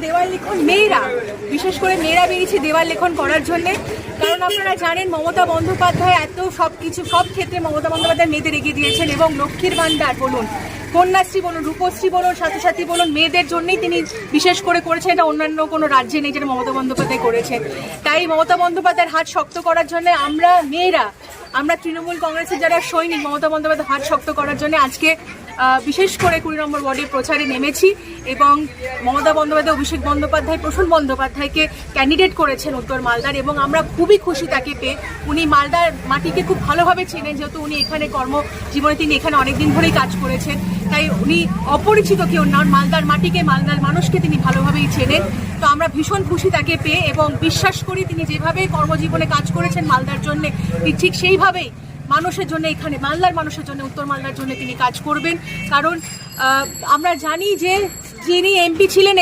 দেওয়াল লিখন মেয়েরা, বিশেষ করে মেয়েরা বেরিয়েছে দেওয়াল লিখন করার জন্য। কারণ আপনারা জানেন মমতা বন্দ্যোপাধ্যায় এত সব ক্ষেত্রে মমতা বন্দ্যোপাধ্যায় মেয়েদের এগিয়ে দিয়েছেন, এবং লক্ষ্মীর ভান্ডার বলুন, কন্যাশ্রী বলুন, রূপশ্রী বলুন, সাথী বলুন, মেয়েদের জন্যই তিনি বিশেষ করে করেছেন। এটা অন্যান্য কোনো রাজ্যে নেই যেটা মমতা বন্দ্যোপাধ্যায় করেছেন। তাই মমতা বন্দ্যোপাধ্যায়ের হাত শক্ত করার জন্য আমরা মেয়েরা, আমরা তৃণমূল কংগ্রেসের যারা সৈনিক, মমতা বন্দ্যোপাধ্যায়ের হাত শক্ত করার জন্য আজকে বিশেষ করে 20 নম্বর ওয়ার্ডে প্রচারে নেমেছি। এবং মমতা বন্দ্যোপাধ্যায়, অভিষেক বন্দ্যোপাধ্যায়, প্রসূন বন্দ্যোপাধ্যায়কে ক্যান্ডিডেট করেছেন উত্তর মালদার, এবং আমরা খুবই খুশি তাকে পেয়ে। উনি মালদার মাটিকে খুব ভালোভাবে চেনেন, যেহেতু উনি এখানে কর্মজীবনে তিনি এখানে অনেকদিন ধরেই কাজ করেছেন। তাই উনি অপরিচিত কেউ নন, মালদার মাটিকে, মালদার মানুষকে তিনি ভালোভাবেই চেনেন। তো আমরা ভীষণ খুশি তাকে পেয়ে, এবং বিশ্বাস করি তিনি যেভাবে কর্মজীবনে কাজ করেছেন মালদার জন্য, ঠিক সেইভাবেই মানুষের জন্য, এখানে মালদার মানুষের জন্য, উত্তর মালদার জন্য তিনি কাজ করবেন। কারণ আমরা জানি যে যিনি এমপি ছিলেন